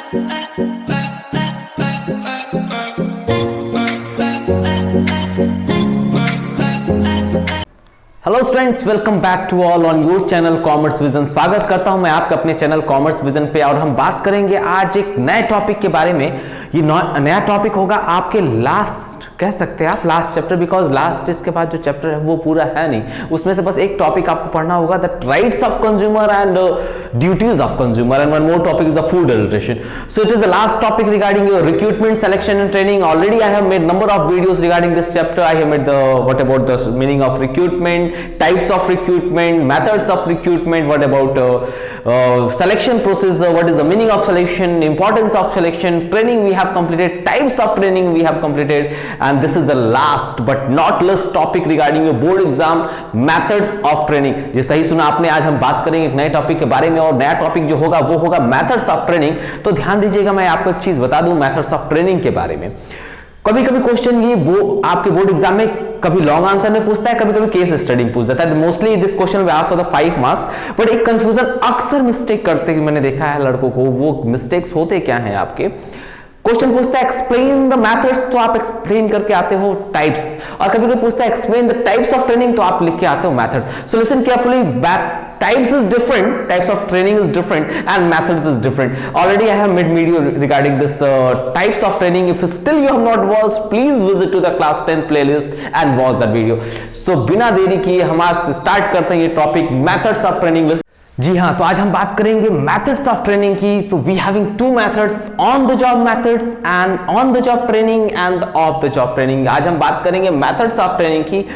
Hello students, welcome back to all on your channel Commerce Vision. स्वागत करता हूं मैं आपका अपने चैनल कॉमर्स विजन पे। और हम बात करेंगे आज एक नए टॉपिक के बारे में। ये नया टॉपिक होगा आपके लास्ट, कह सकते हैं आप लास्ट चैप्टर, बिकॉज लास्ट इसके बाद जो चैप्टर है वो पूरा है नहीं, उसमें से बस एक टॉपिक आपको पढ़ना होगा, the rights of consumer and duties of consumer, and one more topic is the food adulteration. So it is the last topic regarding your recruitment, selection and training. Already I have made number of videos regarding this chapter. I have made what about the meaning of recruitment, types of recruitment, methods of recruitment, what about selection process, what is the meaning of selection, importance of selection, training we have completed, types of training we have completed, and this is the last but not least topic regarding your board exam, methods of training. जी सही सुना आपने, आज हम बात करेंगे एक नए topic के बारे में, और नया टॉपिक जो होगा वो होगा मेथड्स ऑफ ट्रेनिंग. तो ध्यान दीजिएगा, मैं आपको एक चीज बता दूं मेथड्स ऑफ ट्रेनिंग के बारे में. कभी कभी क्वेश्चन ये वो आपके बोर्ड एग्जाम में कभी लॉन्ग आंसर में पूछता है, कभी कभी केस स्टडी पूछ जाता है. Mostly this question will ask for the 5 marks. But एक कंफ्यूजन अक्सर मिस्टेक करते हैं, मैंने देखा है लड़कों को. वो मिस्टेक्स होते क्या हैं आपके? क्वेश्चन पूछता है एक्सप्लेन द मेथड्स, तो आप एक्सप्लेन करके आते हो टाइप्स. और कभी कभी पूछता है explain the types of training, तो आप लिख के आते हो methods. So listen carefully, types is different, types of training is different, and methods is different. Already I have made video regarding this types of training. If still you have not watched, please visit to the class 10 playlist and watch that video. So बिना देरी किए हम आज start करते हैं ये topic methods of training. जी हाँ, तो आज हम बात करेंगे मेथड्स ऑफ ट्रेनिंग की. तो we having 2 methods, on the job methods and on the job training and off the job training. आज हम बात करेंगे मेथड्स ऑफ ट्रेनिंग की.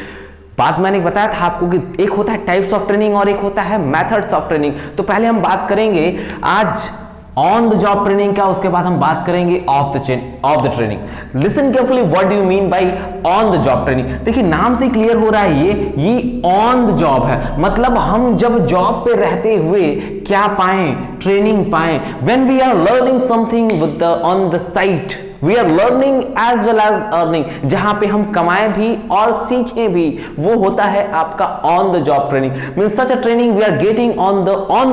बात मैंने बताया था आपको कि एक होता है टाइप्स ऑफ ट्रेनिंग और एक होता है मेथड्स ऑफ ट्रेनिंग. तो पहले हम बात करेंगे आज ऑन द जॉब ट्रेनिंग का, उसके बाद हम बात करेंगे of the training. Listen carefully, what do you mean by on the job training? देखिए नाम से क्लियर हो रहा है ये ऑन द जॉब है. मतलब हम जब जॉब पे रहते हुए क्या पाएं? ट्रेनिंग पाएं. When we are learning something with the on the site, we are learning as well as earning. जहां पे हम कमाएं भी और सीखें भी, वो होता है आपका on the job training. Means such a training we are getting on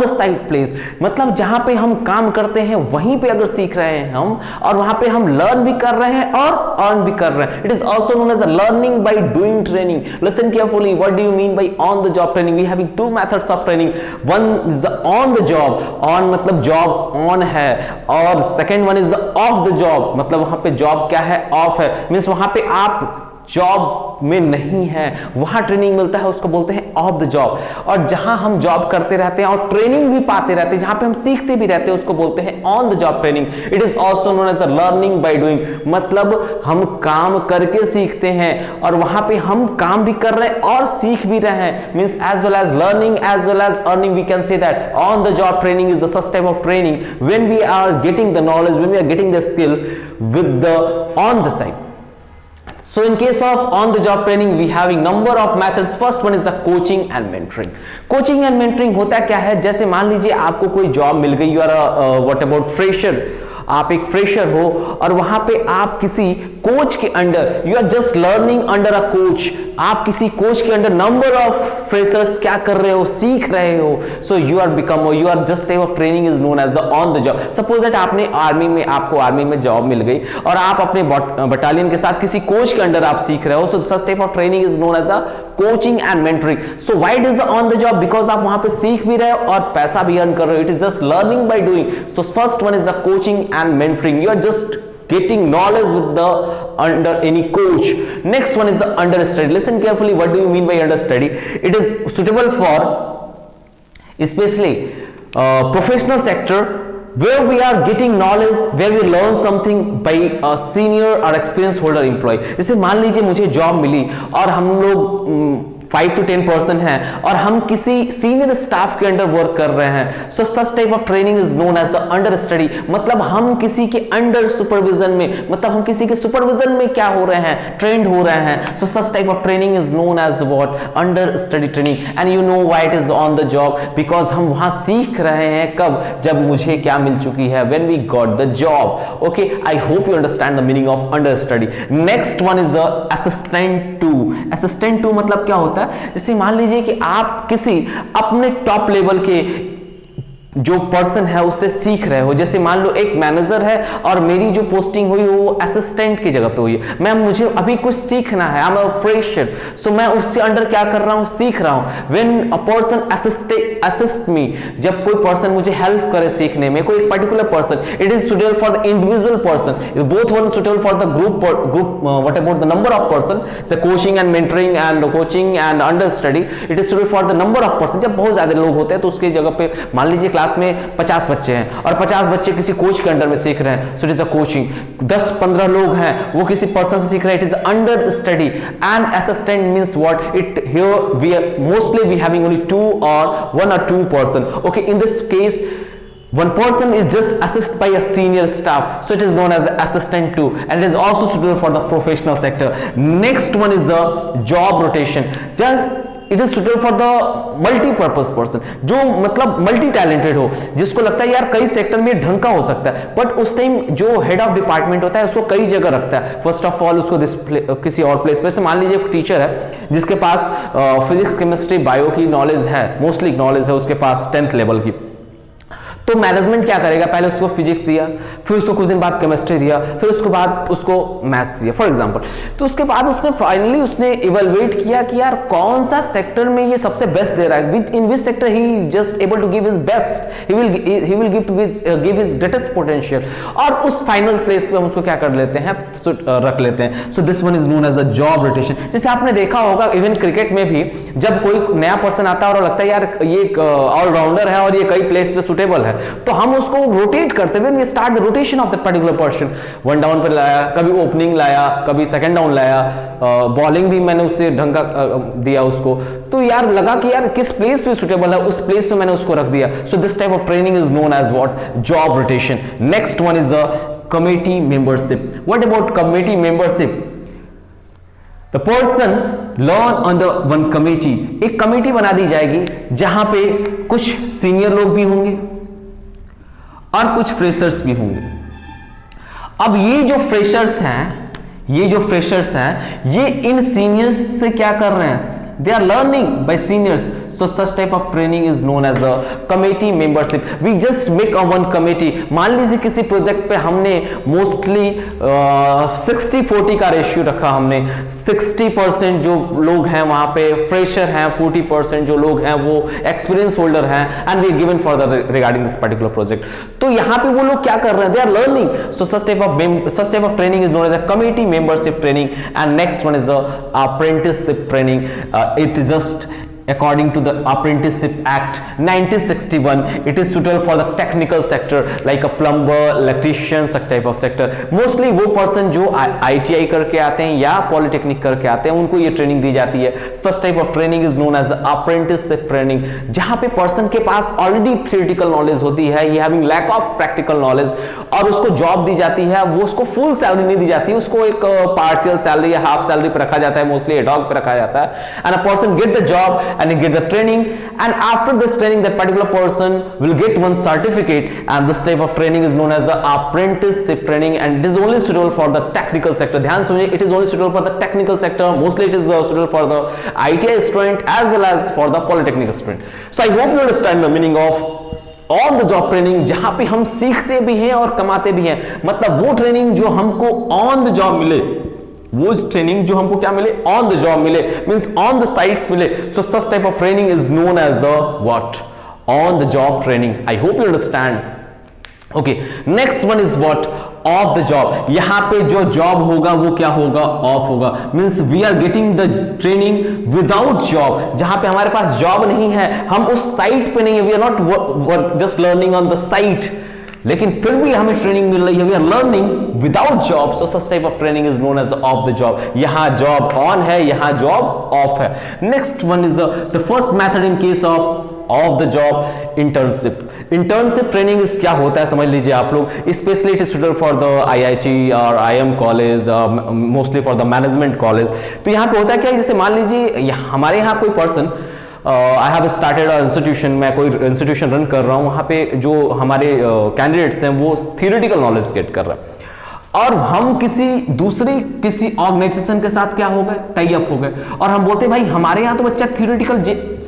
the site place. मतलब जहां पे हम काम करते हैं वहीं पे अगर सीख रहे हैं हम, और वहां पे हम लर्न भी कर रहे हैं और अर्न भी कर रहे हैं. It is also known as a learning by doing training. Listen carefully, what do you mean by on the job training? We having 2 methods of training. One is the on the job, on मतलब job on है, और second one is the off the job, मतलब वहां पे job क्या है? Of है. Means वहां पे आप जॉब में नहीं है, वहां ट्रेनिंग मिलता है, उसको बोलते हैं ऑफ द जॉब. और जहां हम जॉब करते रहते हैं और ट्रेनिंग भी पाते रहते हैं, जहां पे हम सीखते भी रहते हैं, उसको बोलते हैं on the job training. It is also known as a learning by doing. मतलब हम काम करके सीखते हैं, और वहां पे हम काम भी कर रहे हैं और सीख भी रहे हैं. Means as well as learning as well as earning, we can say that on the job training is the such type of training when we are getting the knowledge, when we are getting the skill with the on the side. So in case of on the job training, we having number of methods. First one is the coaching and mentoring. Coaching and mentoring होता क्या है? जैसे मान लीजिए आपको कोई job मिल गई, you are a what about fresher, आप एक फ्रेशर हो, और वहां पे आप किसी कोच के under, you are just learning under a coach. आप किसी कोच के अंडर नंबर ऑफ फ्रेशर्स क्या कर रहे हो? सीख रहे हो. So you are become, you are just type of training is known as the on the job. Suppose that आपने आर्मी में, आपको आर्मी में जॉब मिल गई, और आप अपने बटालियन के साथ किसी कोच के अंडर आप सीख रहे हो. So such type of training is known as a coaching and mentoring. So why it is the on the job? Because आप वहां पे सीख भी रहे हो और पैसा भी अर्न कर रहे हो. It is just learning by doing. So first one is the coaching and mentoring. You are just getting knowledge with the under any coach. Next one is the understudy. Listen carefully, what do you mean by understudy? It is suitable for especially professional sector where we are getting knowledge, where we learn something by a senior or experience holder employee. जैसे मान लीजिए मुझे job मिली और हम लोग 5 to 10% है, और हम किसी सीनियर स्टाफ के अंडर वर्क कर रहे हैं. So such type of training is known as the understudy. मतलब हम किसी के अंडर सुपरविजन में, मतलब हम किसी के सुपरविजन में क्या हो रहे हैं? ट्रेंड हो रहे हैं. So such type of training is known as what? Understudy training. And you know why it is on the job? Because हम वहां सीख रहे हैं. कब? जब मुझे क्या मिल चुकी है? When we got the job. Okay, I hope you understand the meaning of understudy. Next one is the assistant to. Assistant to मतलब क्या होता है? जैसे मान लीजिए कि आप किसी अपने टॉप लेवल के जो पर्सन है उससे सीख रहे हो। जैसे मान लो एक मैनेजर है और मेरी जो पोस्टिंग हुई वो असिस्टेंट की जगह पे हुई है, मैम मुझे अभी कुछ सीखना है, आई एम अ फ्रेशर, सो मैं उसके अंडर क्या कर रहा हूं, सीख रहा हूं। When a person assist me, जब कोई पर्सन मुझे हेल्प करे सीखने में, कोई particular person, it is suitable for the individual person, both one suitable for the group what about the number of person, say coaching and mentoring and coaching and understudy, it is suitable for the number of person. जब बहुत ज्यादा लोग होते हैं तो उसकी जगह पे मान लीजिए क्लास में 50 बच्चे हैं और 50 बच्चे किसी कोच के अंडर में सीख रहे हैं, so it is a coaching. 10-15 लोग हैं वो किसी पर्सन से सीख रहे हैं, it is understudy. And assistant means what, it here we are mostly we having only 2 or 1 or 2 person, okay, in this case one person is just assisted by a senior staff, so it is known as assistant 2, and it is also suitable for the professional sector. Next one is the job rotation. Just it is suitable for the multipurpose person, जो मतलब multi talented हो, जिसको लगता है यार कई sector में ढंग का हो सकता है, बट उस टाइम जो हेड ऑफ डिपार्टमेंट होता है उसको कई जगह रखता है। फर्स्ट ऑफ ऑल उसको किसी और प्लेस पे, मान लीजिए एक टीचर है जिसके पास फिजिक्स केमिस्ट्री बायो की नॉलेज है, मोस्टली नॉलेज है उसके पास 10th लेवल की, तो मैनेजमेंट क्या करेगा, पहले उसको फिजिक्स दिया, फिर उसको कुछ दिन बाद केमिस्ट्री दिया, फिर उसके बाद उसको मैथ्स दिया फॉर एग्जांपल। तो उसके बाद उसने फाइनली उसने इवैल्यूएट किया कि यार कौन सा सेक्टर में ये सबसे बेस्ट दे रहा है, in which sector he just able to give his best, he will give his greatest potential, और उस फाइनल प्लेस पे हम उसको क्या कर लेते हैं, रख लेते हैं। So this one is known as a job rotation. जैसे आपने देखा होगा इवन क्रिकेट में भी जब कोई नया पर्सन आता है और लगता है यार ये ऑलराउंडर है और ये कई प्लेस पे सुटेबल है, तो हम उसको रोटेट करते हुए start the rotation of the particular person. 1 down पर लाया, कभी ओपनिंग लाया, कभी सेकंड डाउन लाया, बॉलिंग भी मैंने उससे ढंग का दिया उसको, तो यार लगा कि यार किस प्लेस पे सुटेबल है उस प्लेस पे मैंने उसको रख दिया। So this type of training is known as what, job rotation. Next one is the committee membership. What about committee membership? The person learn on the one committee, एक committee बना दी जाएगी जहां पे कुछ सीनियर लोग भी होंगे और कुछ फ्रेशर्स भी होंगे। अब ये जो फ्रेशर्स हैं ये इन सीनियर्स से क्या कर रहे हैं, they are learning by seniors, so such type of training is known as a committee membership. We just make a one committee. मान लीजिए किसी प्रोजेक्ट पे हमने मोस्टली 60-40 का रेशियो रखा, हमने 60% जो लोग हैं वहां पे फ्रेशर हैं, 40% जो लोग हैं वो एक्सपीरियंस होल्डर हैं, and we given for the regarding this particular project. तो यहाँ पे वो लोग क्या कर रहे हैं, they are learning, so such type of training is known as a committee membership training. And next one is apprenticeship training. It is just according to the Apprenticeship Act 1961, it is suitable for the technical sector like a plumber, electrician, such type of sector. Mostly वो person जो ITI करके आते हैं या polytechnic करके आते हैं उनको ये ट्रेनिंग दी जाती है। Such type of training is known as apprenticeship training, जहाँ पे person के पास already theoretical knowledge होती है, ये having lack of practical knowledge, और उसको जॉब दी जाती है, वो उसको फुल सैलरी नहीं दी जाती, उसको एक पार्शियल सैलरी या हाफ सैलरी पे रखा जाता है, मोस्टली एडॉक पे रखा जाता है, and a person get the job and he get the training, and after this training that particular person will get one certificate, and this type of training is known as the apprenticeship training, and it is only suitable for the technical sector. ध्यान सुनिए, it is only suitable for the technical sector, mostly it is suitable for the ITI student as well as for the polytechnic student. So I hope you understand the meaning of on the job training, जहां पे हम सीखते भी हैं और कमाते भी हैं। मतलब वो ट्रेनिंग जो हमको ऑन द जॉब मिले, वो ट्रेनिंग जो हमको क्या मिले, ऑन द जॉब मिले, मींस ऑन द साइट्स मिले। So such type of training is known as the what, on the job training. I hope you understand. Okay, next one is what, off the job. यहां पे जो job होगा वो क्या होगा, off होगा, means we are getting the training without job, जहां पे हमारे पास जॉब नहीं है, हम उस साइट पे नहीं है, we are not just learning on the site, लेकिन फिर भी हमें ट्रेनिंग मिल रही है, we are learning without job. So such type of training is known as off the job. यहां जॉब ऑन है, यहां जॉब ऑफ है। Next one is the first method in case of the job, internship. Internship training is क्या होता है समझ लीजिए आप लोग, specially it is suitable for the IIT और IIM college, mostly for the management college. तो यहाँ पे होता है क्या, जैसे मान लीजिए हमारे यहाँ कोई person, I have started institution, मैं कोई इंस्टीट्यूशन रन कर रहा हूँ, वहाँ पे जो हमारे कैंडिडेट्स हैं वो थियोरेटिकल नॉलेज गेट कर रहे हैं, और हम किसी ऑर्गेनाइजेशन के साथ क्या हो गए, टाई अप हो गए, और हम बोलते हैं भाई हमारे यहाँ तो बच्चा थियोरेटिकल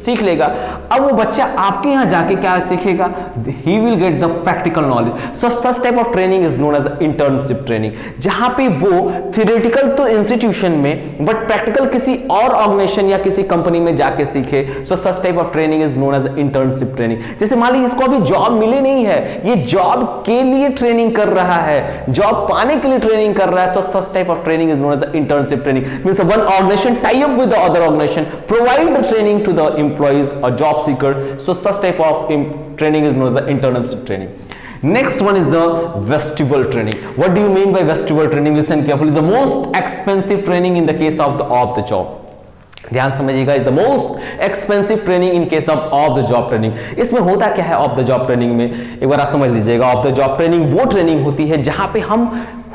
सीख लेगा। अब वो बच्चा आपके यहाँ जाके क्या सीखेगा, he will get the practical knowledge. So such type of training is known as internship training, जहां पे वो थियोरेटिकल तो इंस्टीट्यूशन में बट प्रैक्टिकल किसी और ऑर्गेनाइजेशन या किसी कंपनी में जाके सीखे। So such type of training is known as internship training. जैसे मान लीजिए इसको अभी जॉब मिली नहीं है, ये जॉब के लिए ट्रेनिंग कर रहा है, जॉब पाने के लिए ट्रेनिंग कर रहा है। So such type of training is known as internship training. Means one organization tie up with the other organization, provide the training to the employees और job seeker. So such type of training is known as the internship training. Next one is the vestibule training. What do you mean by vestibule training? Listen carefully. It's the most expensive training in the case of the job. ध्यान समझिएगा, is the most expensive training in case of the job training. इसमें होता क्या है of the job training में, एक बार आप समझ लीजिएगा। ऑफ द जॉब ट्रेनिंग वो ट्रेनिंग होती है जहां पे हम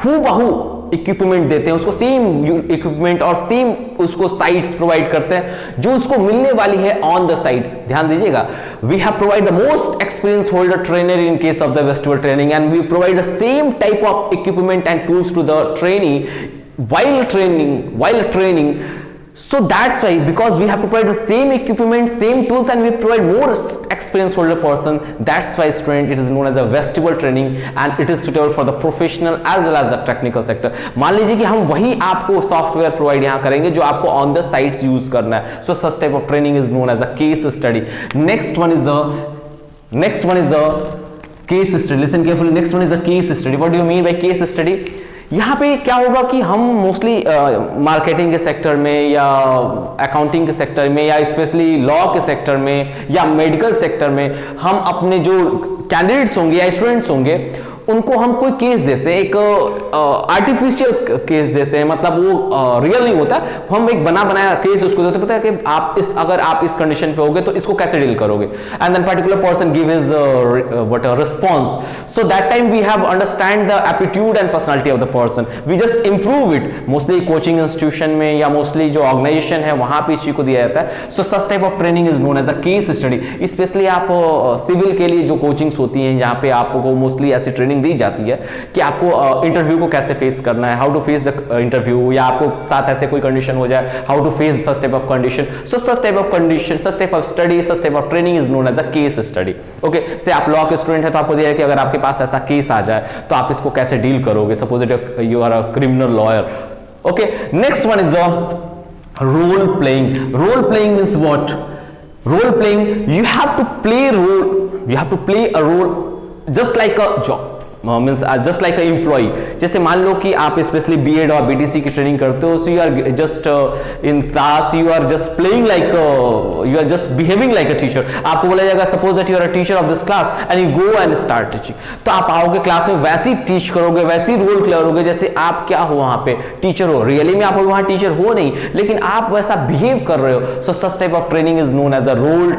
हूबहू इक्विपमेंट देते हैं उसको, सेम इक्विपमेंट और सेम उसको साइट्स प्रोवाइड करते हैं जो उसको मिलने वाली है ऑन द साइट्स। ध्यान दीजिएगा, we have provide the most experience holder trainer in case of the vestibule training and we provide the same type of equipment and tools to the trainee while training. So that's why, because we have to provide the same equipment, same tools, and we provide more experience holder person. That's why, student, it is known as a vestibule training and it is suitable for the professional as well as the technical sector. मान लीजिए कि हम वही आपको software provide यहाँ करेंगे जो आपको ऑन द साइट्स यूज करना है. So such type of training is known as a case study. Next one is a case study. Listen carefully. Next one is a case study. What do you mean by case study? यहाँ पे क्या होगा कि हम mostly marketing के sector में या accounting के सेक्टर में या स्पेशली लॉ के सेक्टर में या मेडिकल सेक्टर में हम अपने जो कैंडिडेट्स होंगे या स्टूडेंट्स होंगे उनको हम कोई केस देते हैं, एक आर्टिफिशियल केस देते हैं, मतलब वो रियल नहीं होता, हम एक बना बनाया केस उसको देते हैं, पता है कि आप अगर आप इस कंडीशन पे होगे तो इसको कैसे डील करोगे, and then particular person give his what response. So that time we have understand the aptitude and personality of the person, we just improve it. Mostly coaching institution में या मोस्टली जो organisation है वहां पे इस चीज को दिया जाता है. So such type of training is known as a case study. Specially आप सिविल के लिए जो कोचिंग्स होती हैं जहां पे आपको मोस्टली ऐसी ट्रेनिंग दी जाती है कि आपको इंटरव्यू को कैसे फेस करना है, how to face the interview, या आपको साथ ऐसे कोई कंडीशन हो जाए, how to face such type of condition. So such type of condition, such type of study, such type of training is known as a case study. Okay, say आप law के student है तो आपको दिया है कि अगर आपके पास ऐसा केस आ जाए तो आप इसको कैसे डील करोगे, suppose you are a criminal lawyer. Okay, next one is a role playing. Role playing means what? Role playing, you have to play a role just like a job. Means just like a employee. जैसे मान लो कि आप specially BEd और BTC की training करते हो, so you are just in class, you are just playing like, you are just behaving like a teacher. आपको बोला जाएगा suppose that you are a teacher of this class and you go and start teaching, तो आप आओगे class में वैसे ही teach करोगे, वैसे ही रोल प्ले करोगे जैसे आप क्या हो वहां पे टीचर हो. रियली में आप वहां टीचर हो नहीं, लेकिन आप वैसा बिहेव कर रहे हो. So such type of training is known as a role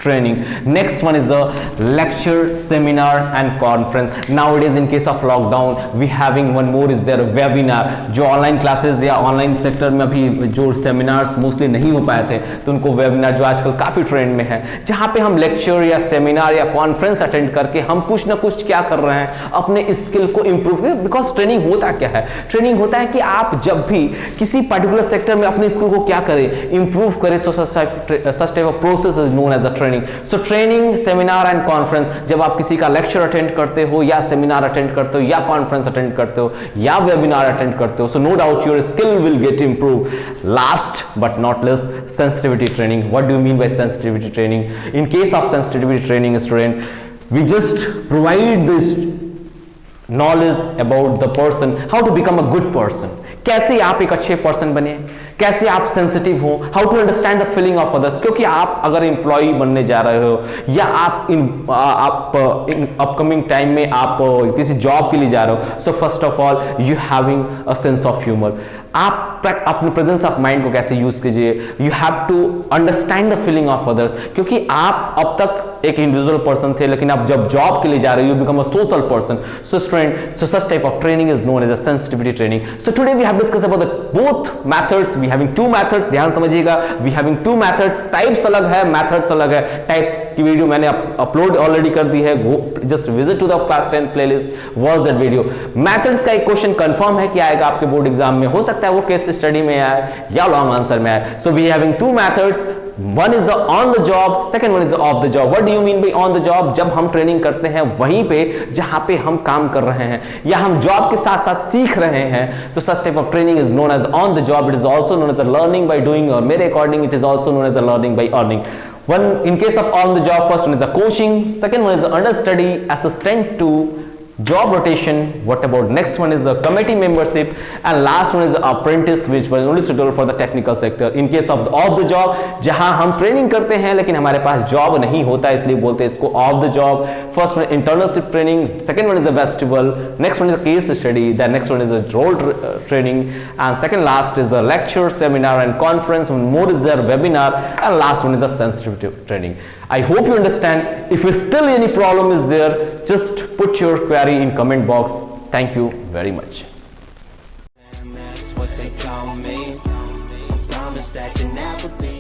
training. Next one is a lecture, seminar and conference. Nowadays in case of lockdown we having one more is there webinar. जो online classes या online sector में अभी जो seminars mostly नहीं हो पाए थे तो उनको वेबिनार जो आजकल काफी ट्रेंड में है, जहां पे हम लेक्चर या सेमिनार या कॉन्फ्रेंस अटेंड करके हम कुछ ना कुछ क्या कर रहे हैं, अपने स्किल को इंप्रूव कर. बिकॉज ट्रेनिंग होता क्या है? ट्रेनिंग होता है कि आप जब भी किसी पर्टिकुलर सेक्टर में अपने स्किल को क्या करें, इंप्रूव करें. So such type of process is known as a training. So training, seminar and conference, जब आप किसी का लेक्चर अटेंड करते हो या सेमिनार अटेंड करते हो या कॉन्फ्रेंस अटेंड करते हो या वेबिनार अटेंड करते हो, so no doubt your skill will get improve. Last but not less, sensitivity training. What do you mean by sensitivity training? In case of sensitivity training student, we just provide this knowledge about the person, how to become a good person. कैसे आप एक अच्छे person बने, कैसे आप sensitive हो, how to understand the feeling of others. क्योंकि आप अगर एम्प्लॉय बनने जा रहे हो या आप इन अपकमिंग टाइम में आप किसी जॉब के लिए जा रहे हो, so first of all you having a sense of humour. आप अपने प्रेजेंस ऑफ माइंड को कैसे यूज कीजिए. You have to understand the feeling of others, क्योंकि आप अब तक एक इंडिविजुअल पर्सन थे, लेकिन आप जब जॉब के लिए जा रहे हो, you become a social person. So student, so such type of training is known as a sensitivity training. So today we have discuss about the both methods. We having two methods, ध्यान समझिएगा. We having two methods, types अलग है, methods अलग है. Types की video मैंने upload already कर दी है, just visit to the class 10 playlist, watch that video. Methods का एक क्वेश्चन कंफर्म है कि आएगा आपके बोर्ड एग्जाम में, हो सकता है वो केस स्टडी में आए या लॉन्ग आंसर में आए. So we having two methods, one is the on the job, second one is off the job. What do you mean by on the job? जब हम ट्रेनिंग करते हैं वहीं पे जहां पे हम काम कर रहे हैं या हम जॉब के साथ साथ सीख रहे हैं, तो such type of training is known as on the job. It is also known as a learning by doing, और मेरे according it is also known as a learning by earning. One in case of on the job, first one is the coaching, second one is the understudy, assistant to job rotation. What about next one is the committee membership, and last one is the apprentice, which was only suitable for the technical sector. In case of the job, जहां हम training करते हैं लेकिन हमारे पास job नहीं होता, इसलिए बोलते हैं इसको off the job. First one internship training, second one is the festival, next one is the case study, then next one is the role training, and second last is the lecture, seminar and conference. More is there webinar, and last one is the sensitive training. I hope you understand. If still any problem is there, just put your query in comment box. Thank you very much. And that's what they call me. Promise that you'll never be